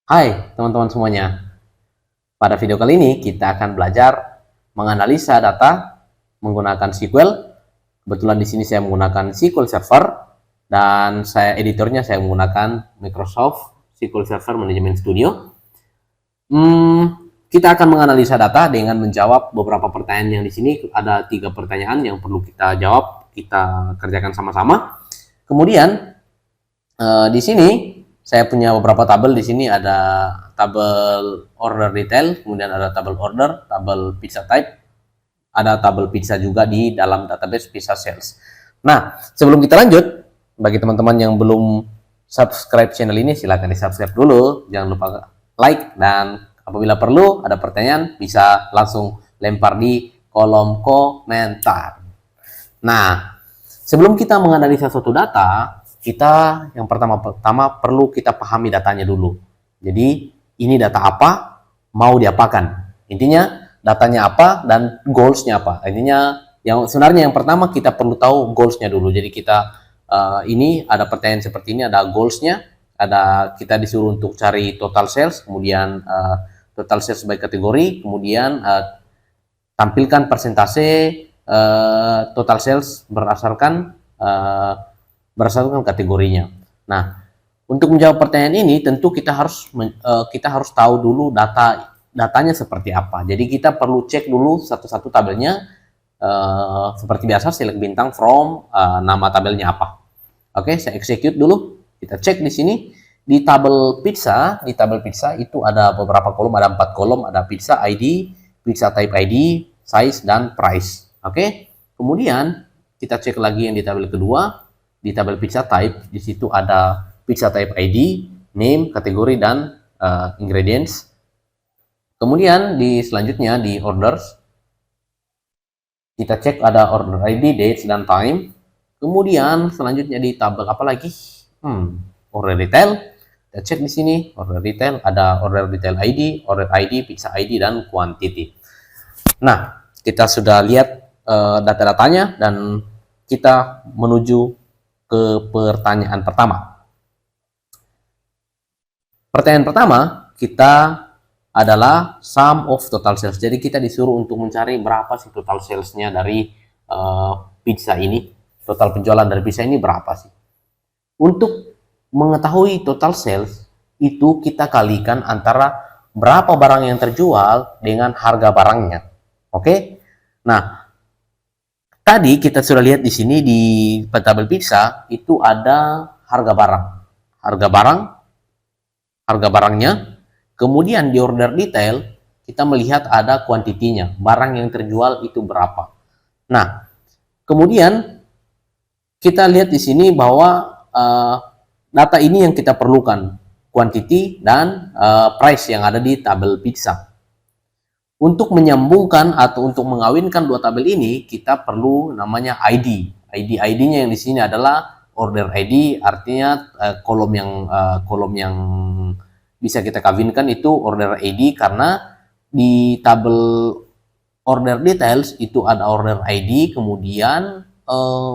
Hai teman-teman semuanya, pada video kali ini kita akan belajar menganalisa data menggunakan SQL. Kebetulan di sini saya menggunakan SQL Server dan editornya saya menggunakan Microsoft SQL Server Management Studio. Kita akan menganalisa data dengan menjawab beberapa pertanyaan yang di sini. Ada 3 pertanyaan yang perlu kita jawab, kita kerjakan sama-sama. Kemudian di sini saya punya beberapa tabel. Di sini ada tabel order detail, kemudian ada tabel order, tabel pizza type, ada tabel pizza juga di dalam database pizza sales. Nah, sebelum kita lanjut, bagi teman-teman yang belum subscribe channel ini, silahkan di subscribe dulu. Jangan lupa like, dan apabila perlu ada pertanyaan bisa langsung lempar di kolom komentar. Nah, sebelum kita menganalisa suatu data, kita yang pertama perlu kita pahami datanya dulu. Jadi ini data apa, mau diapakan. Intinya datanya apa dan goalsnya apa. Intinya yang sebenarnya yang pertama kita perlu tahu goalsnya dulu. Jadi kita ini ada pertanyaan seperti ini, ada goalsnya, ada kita disuruh untuk cari total sales, kemudian total sales by kategori, kemudian tampilkan persentase total sales berdasarkan kategorinya. Nah, untuk menjawab pertanyaan ini tentu kita harus tahu dulu datanya seperti apa. Jadi kita perlu cek dulu satu-satu tabelnya. Seperti biasa, select bintang from, nama tabelnya apa. Oke, saya execute dulu. Kita cek di sini di tabel pizza. Di tabel pizza itu ada beberapa kolom, ada 4 kolom, ada pizza ID, pizza type ID, size, dan price. Oke, kemudian kita cek lagi yang di tabel kedua. Di tabel pizza type, di situ ada pizza type ID, name, kategori, dan ingredients. Kemudian di selanjutnya di orders, kita cek ada order ID, dates, dan time. Kemudian selanjutnya di tabel apa lagi? Order detail. Kita cek di sini order detail, ada order detail ID, order ID, pizza ID, dan quantity. Nah, kita sudah lihat data-datanya dan kita menuju ke pertanyaan pertama. Pertanyaan pertama kita adalah sum of total sales. Jadi kita disuruh untuk mencari berapa sih total salesnya dari pizza ini. Total penjualan dari pizza ini berapa sih? Untuk mengetahui total sales itu kita kalikan antara berapa barang yang terjual dengan harga barangnya. Oke? Nah, tadi kita sudah lihat di sini di tabel pizza itu ada harga barang, harga barangnya. Kemudian di order detail kita melihat ada kuantitinya, barang yang terjual itu berapa. Nah, kemudian kita lihat di sini bahwa data ini yang kita perlukan, quantity dan price yang ada di tabel pizza. Untuk menyambungkan atau untuk mengawinkan dua tabel ini, kita perlu namanya ID. ID-nya yang di sini adalah order ID, artinya kolom yang bisa kita kawinkan itu order ID, karena di tabel order details itu ada order ID, kemudian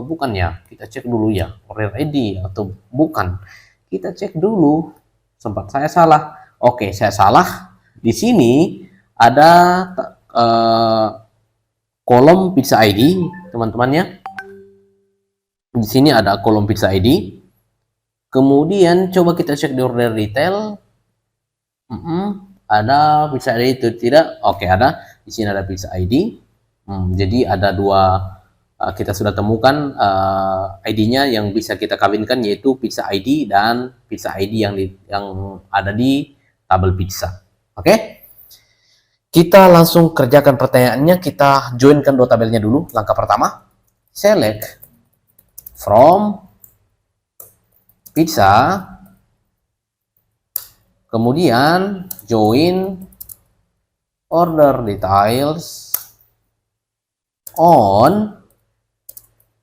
bukan ya, kita cek dulu ya, order ID atau bukan. Kita cek dulu, sempat saya salah. Oke, saya salah. Di sini ada kolom pizza ID, teman-temannya. Di sini ada kolom pizza ID. Kemudian coba kita cek di order detail. Ada pizza ID itu tidak? Oke, ada. Di sini ada pizza ID. Jadi ada dua, kita sudah temukan ID-nya yang bisa kita kawinkan, yaitu pizza ID dan pizza ID yang ada di tabel pizza. Oke? Kita langsung kerjakan pertanyaannya. Kita joinkan dua tabelnya dulu. Langkah pertama, select from pizza, kemudian join order details on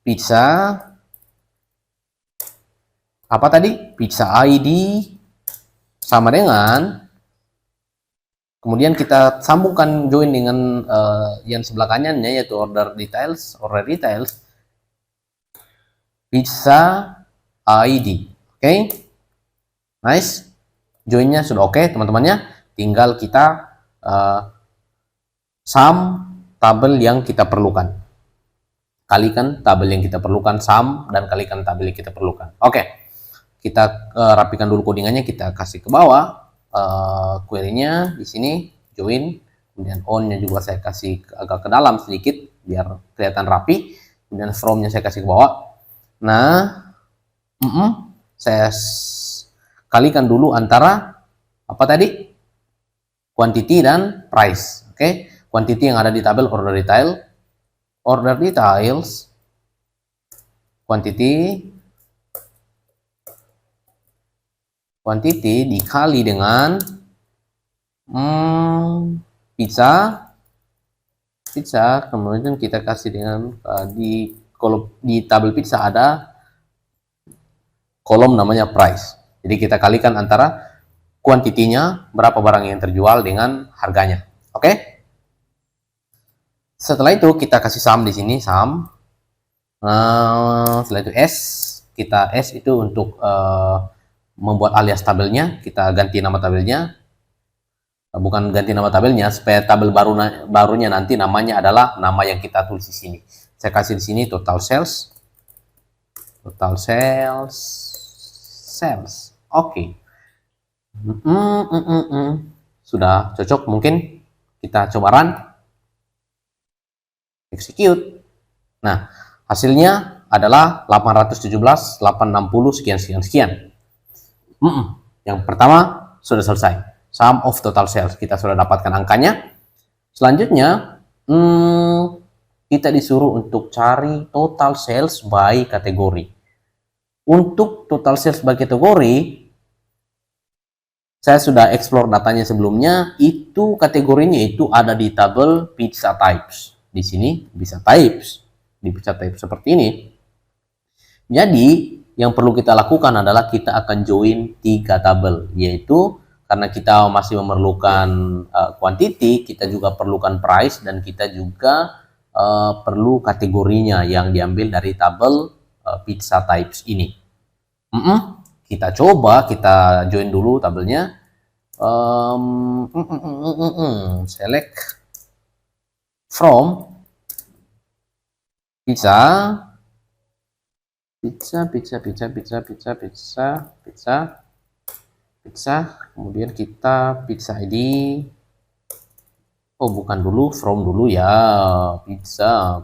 pizza, apa tadi? Pizza ID sama dengan, kemudian kita sambungkan join dengan yang sebelah kanannya, yaitu order details, pizza ID. Oke, nice. Joinnya sudah oke, teman-temannya. Tinggal kita sum tabel yang kita perlukan. Kalikan tabel yang kita perlukan, sum, dan kalikan tabel yang kita perlukan. Oke, kita rapikan dulu codingannya, kita kasih ke bawah. Query-nya di sini, join. Kemudian on-nya juga saya kasih agak ke dalam sedikit, biar kelihatan rapi. Kemudian from-nya saya kasih ke bawah. Nah, saya kalikan dulu antara apa tadi? Quantity dan price. Oke, quantity yang ada di tabel order details, quantity dikali dengan pizza, kemudian kita kasih dengan kalau di tabel pizza ada kolom namanya price. Jadi kita kalikan antara kuantitinya, berapa barang yang terjual dengan harganya. Oke? Setelah itu kita kasih sum di sini, sum. Setelah itu S, kita S itu untuk membuat alias tabelnya, kita ganti nama tabelnya. Bukan ganti nama tabelnya, supaya tabel barunya nanti namanya adalah nama yang kita tulis di sini. Saya kasih di sini total sales. Oke. Sudah cocok, mungkin kita coba run, execute. Nah, hasilnya adalah 817, 860, sekian. Yang pertama sudah selesai, sum of total sales, kita sudah dapatkan angkanya. Selanjutnya kita disuruh untuk cari total sales by kategori. Untuk total sales by kategori, saya sudah explore datanya sebelumnya. Itu kategorinya itu ada di tabel pizza types. Di sini pizza types, di pizza types seperti ini. Jadi yang perlu kita lakukan adalah kita akan join 3 tabel, yaitu karena kita masih memerlukan quantity, kita juga perlukan price, dan kita juga perlu kategorinya yang diambil dari tabel pizza types ini. Kita coba, kita join dulu tabelnya. Select from pizza, kemudian kita pizza ID. Oh, bukan dulu, from dulu ya. Pizza.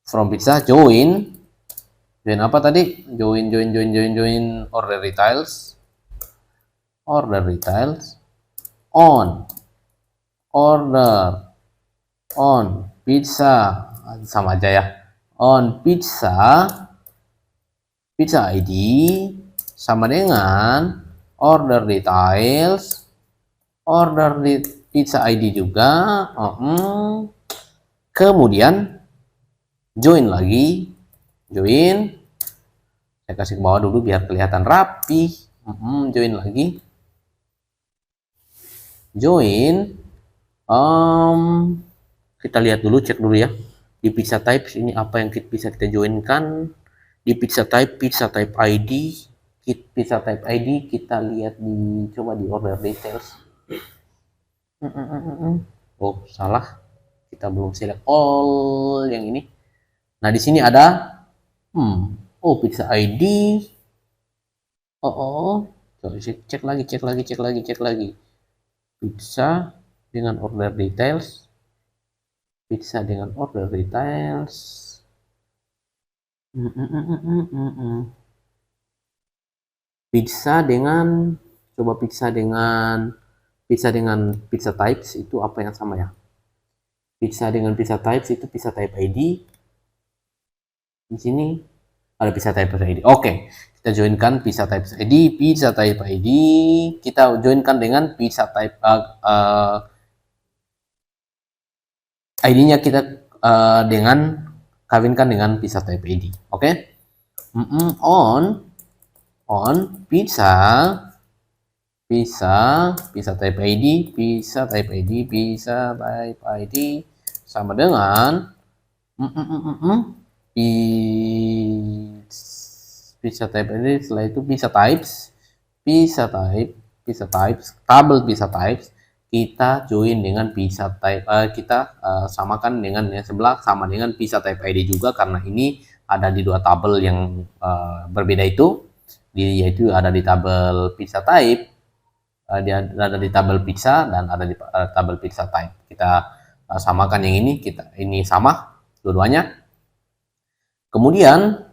From pizza, join apa tadi? Join order details. On pizza, sama aja ya. On pizza ID sama dengan order details, pizza ID juga. Kemudian join lagi, saya kasih ke bawah dulu biar kelihatan rapi. Join lagi, kita lihat dulu, cek dulu ya di pizza types ini apa yang bisa kita joinkan. Di pizza type ID, kita lihat coba di order details. Oh, salah, kita belum select all yang ini. Nah, di sini ada pizza ID. Cek lagi. Pizza dengan order details. Pizza dengan pizza types itu apa yang sama ya? Pizza dengan pizza types itu pizza type ID. Di sini ada pizza type ID. Oke, kita joinkan pizza type ID. Kita joinkan dengan pizza type ID-nya kita dengan kawinkan dengan pizza type ID. Oke. On pizza type ID sama dengan pizza type ID. Setelah itu pizza types pizza type, tabel pizza types, kita join dengan pizza type, kita samakan dengan yang sebelah sama dengan pizza type ID juga, karena ini ada di dua tabel yang berbeda itu, yaitu ada di tabel pizza type, dia ada di tabel pizza dan ada di tabel pizza type. Kita samakan yang ini, ini sama dua-duanya. Kemudian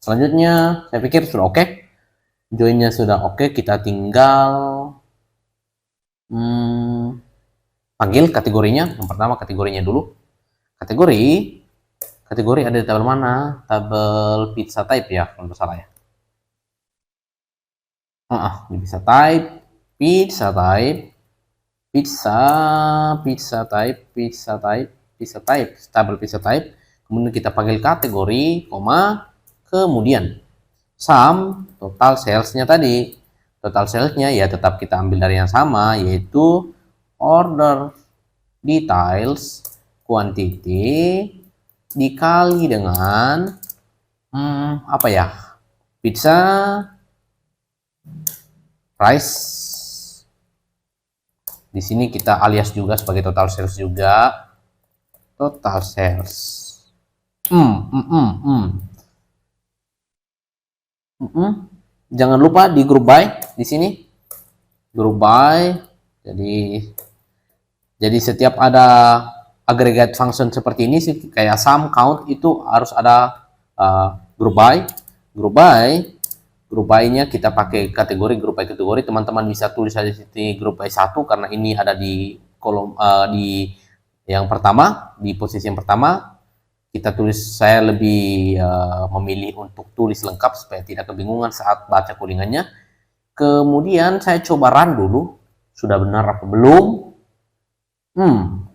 selanjutnya saya pikir sudah oke. Joinnya sudah oke, kita tinggal panggil kategorinya. Yang pertama kategorinya dulu. Kategori ada di tabel mana? Tabel pizza type ya, kalau nggak salah ya. Di pizza type, tabel pizza type. Kemudian kita panggil kategori, koma, kemudian sum, total salesnya tadi. Total salesnya ya tetap kita ambil dari yang sama, yaitu order details quantity dikali dengan apa ya, pizza price. Di sini kita alias juga sebagai total sales juga, total sales. Jangan lupa di group by di sini, group by. Jadi setiap ada aggregate function seperti ini sih, kayak sum, count, itu harus ada group by. Group by-nya kita pakai kategori, group by kategori. Teman-teman bisa tulis saja di sini group by 1 karena ini ada di kolom di yang pertama, di posisi yang pertama. Kita tulis, saya lebih memilih untuk tulis lengkap supaya tidak kebingungan saat baca codingannya. Kemudian saya coba run dulu, sudah benar apa belum.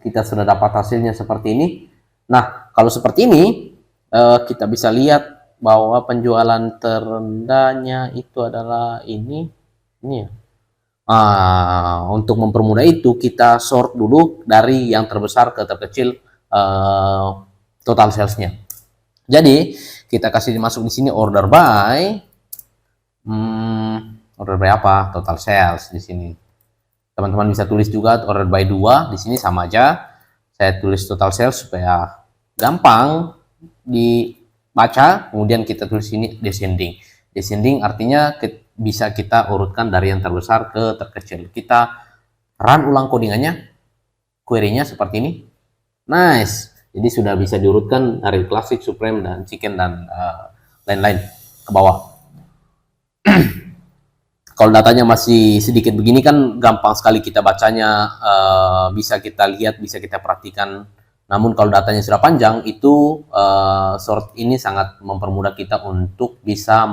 Kita sudah dapat hasilnya seperti ini. Nah, kalau seperti ini kita bisa lihat bahwa penjualan terendahnya itu adalah ini ya. Untuk mempermudah itu kita sort dulu dari yang terbesar ke terkecil total salesnya. Jadi kita kasih masuk di sini order by, apa? Total sales di sini. Teman-teman bisa tulis juga order by 2 di sini, sama aja. Saya tulis total sales supaya gampang dibaca. Kemudian kita tulis ini descending. Descending artinya bisa kita urutkan dari yang terbesar ke terkecil. Kita run ulang codingannya, query-nya seperti ini. Nice. Jadi sudah bisa diurutkan dari classic, supreme, dan chicken, dan lain-lain ke bawah. Kalau datanya masih sedikit begini kan gampang sekali kita bacanya, bisa kita lihat, bisa kita perhatikan. Namun kalau datanya sudah panjang, itu sort ini sangat mempermudah kita untuk bisa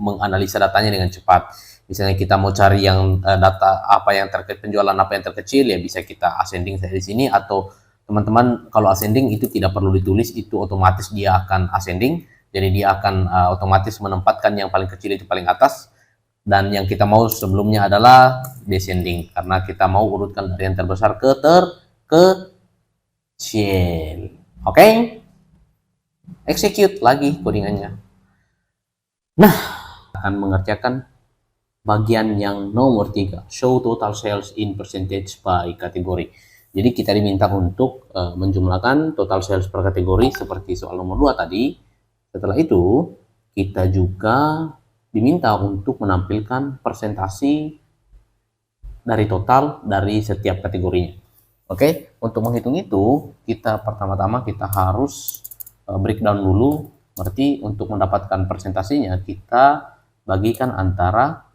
menganalisa datanya dengan cepat. Misalnya kita mau cari yang data apa yang terkait penjualan apa yang terkecil, ya bisa kita ascending saya di sini, atau teman-teman kalau ascending itu tidak perlu ditulis, itu otomatis dia akan ascending. Jadi dia akan otomatis menempatkan yang paling kecil itu paling atas. Dan yang kita mau sebelumnya adalah descending, karena kita mau urutkan dari yang terbesar ke terkecil. Oke? Execute lagi codingannya. Nah, akan mengerjakan bagian yang nomor 3, show total sales in percentage by kategori. Jadi kita diminta untuk menjumlahkan total sales per kategori seperti soal nomor 2 tadi. Setelah itu kita juga diminta untuk menampilkan persentasi dari total dari setiap kategorinya. Oke, untuk menghitung itu kita pertama-tama kita harus breakdown dulu. Berarti untuk mendapatkan persentasinya kita bagikan antara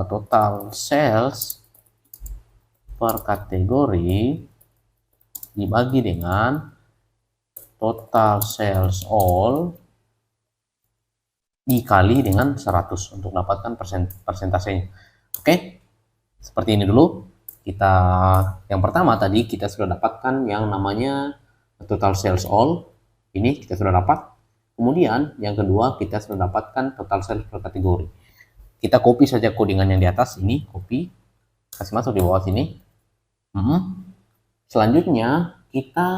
total sales per kategori dibagi dengan total sales all dikali dengan 100 untuk dapatkan persentasenya. Oke, seperti ini dulu. Kita yang pertama tadi kita sudah dapatkan yang namanya total sales all, ini kita sudah dapat. Kemudian yang kedua kita sudah dapatkan total sales per kategori. Kita copy saja codingan yang di atas ini, copy, kasih masuk di bawah sini. Selanjutnya kita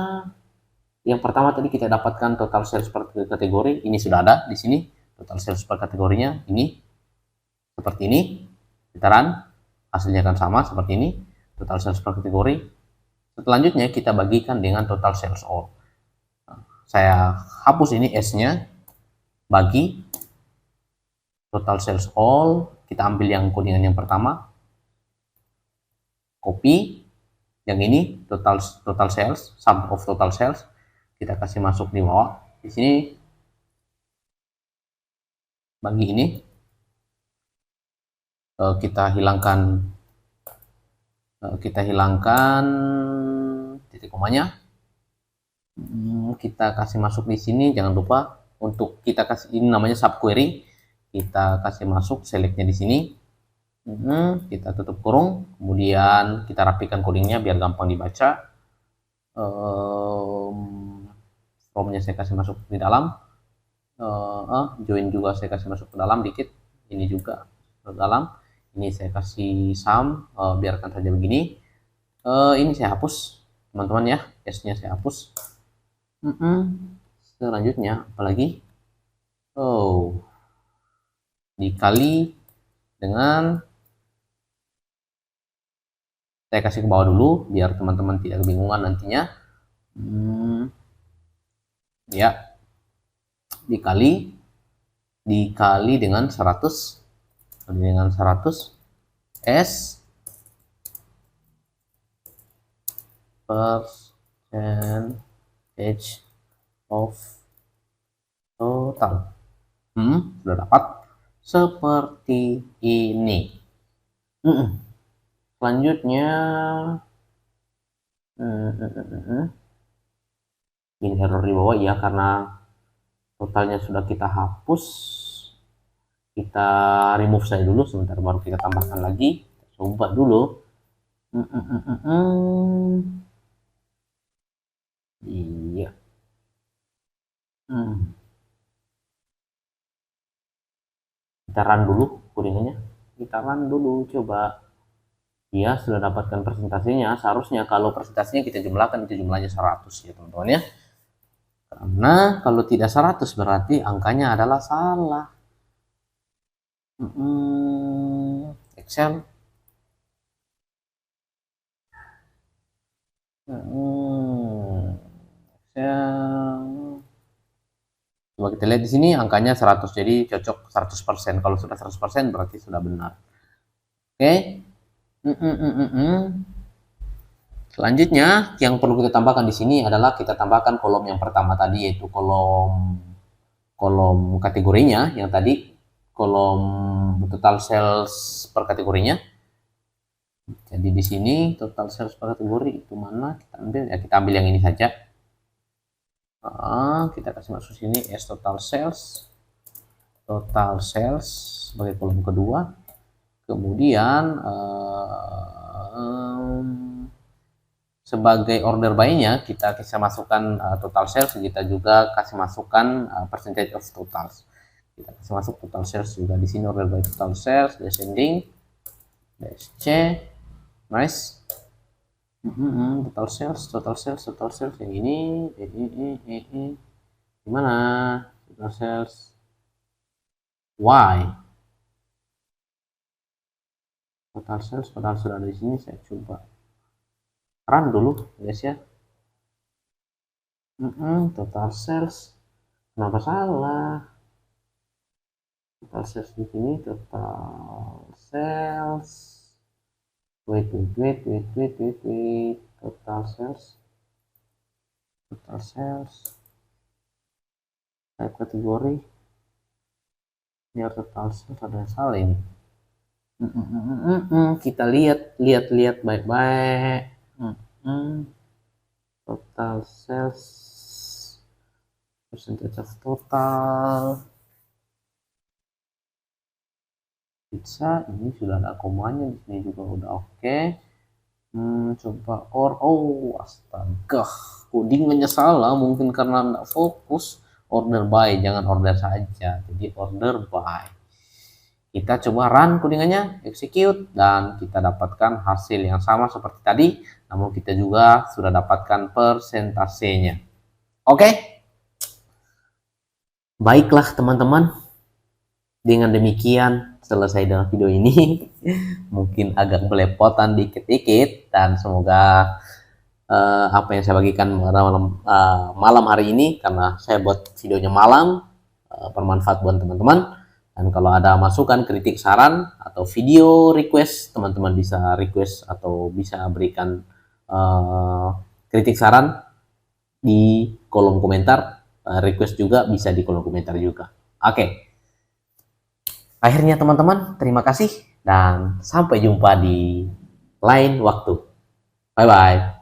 yang pertama tadi kita dapatkan total sales per kategori, ini sudah ada di sini. Total sales per kategorinya ini seperti ini, kita run, hasilnya akan sama seperti ini, total sales per kategori. Selanjutnya kita bagikan dengan total sales all. Saya hapus ini S-nya, bagi total sales all, kita ambil yang codingan yang pertama, copy, yang ini total sales, sum of total sales, kita kasih masuk di bawah. Di sini bagi ini kita hilangkan titik komanya. Kita kasih masuk di sini, jangan lupa untuk kita kasih, ini namanya subquery, kita kasih masuk selectnya di sini. Kita tutup kurung, kemudian kita rapikan codingnya biar gampang dibaca. Formnya saya kasih masuk di dalam, join juga saya kasih masuk ke dalam dikit, ini juga ke dalam, ini saya kasih sum, biarkan saja begini. Ini saya hapus teman-teman ya, S-nya saya hapus. Selanjutnya apalagi, dikali dengan, saya kasih ke bawah dulu biar teman-teman tidak kebingungan nantinya. Ya, dikali dengan 100 S percentage of total. Sudah dapat seperti ini. Selanjutnya ini error di bawah ya, karena totalnya sudah kita hapus. Kita remove saja dulu sebentar, baru kita tambahkan lagi. Coba dulu. Iya. Kita run dulu codingannya. Kita run dulu, coba. Ya, sudah dapatkan presentasinya. Seharusnya kalau presentasinya kita jumlahkan, itu jumlahnya 100 ya teman-teman ya. Karena kalau tidak 100 berarti angkanya adalah salah. Excel. Excel. Coba kita lihat di sini angkanya 100, jadi cocok 100%. Kalau sudah 100% berarti sudah benar. Oke. Selanjutnya yang perlu kita tambahkan di sini adalah kita tambahkan kolom yang pertama tadi, yaitu kolom kategorinya yang tadi, kolom total sales per kategorinya. Jadi di sini total sales per kategori itu mana, kita ambil ya, kita ambil yang ini saja. Kita kasih masuk sini S total sales sebagai kolom kedua. Kemudian sebagai order by-nya kita bisa masukkan total sales, kita juga kasih masukkan percentage of totals. Kita kasih masuk total sales juga di sini, order by total sales, descending, dash C, nice. Total sales yang ini, gimana? Total sales Y. Total sales padahal sudah ada di sini, saya coba run dulu guys ya. Total sales, kenapa salah? Total sales di sini, total sales, wait, total sales, type kategori, ini total sales, ada yang salah ini. Kita lihat baik-baik. Total sales, percentage of total, bisa, ini sudah ada komanya, di sini juga udah oke. Coba astaga, codingannya salah, mungkin karena enggak fokus. Order by, jangan order saja, jadi order by. Kita coba run codingannya, execute, dan kita dapatkan hasil yang sama seperti tadi, namun kita juga sudah dapatkan persentasenya. Oke? Baiklah teman-teman, Dengan demikian selesai dengan video ini. Mungkin agak belepotan dikit-dikit, dan semoga apa yang saya bagikan malam hari ini, karena saya buat videonya malam, bermanfaat buat teman-teman. Dan kalau ada masukan, kritik, saran, atau video request, teman-teman bisa request atau bisa berikan kritik saran di kolom komentar. Request juga bisa di kolom komentar juga. Oke. Akhirnya teman-teman, terima kasih dan sampai jumpa di lain waktu. Bye-bye.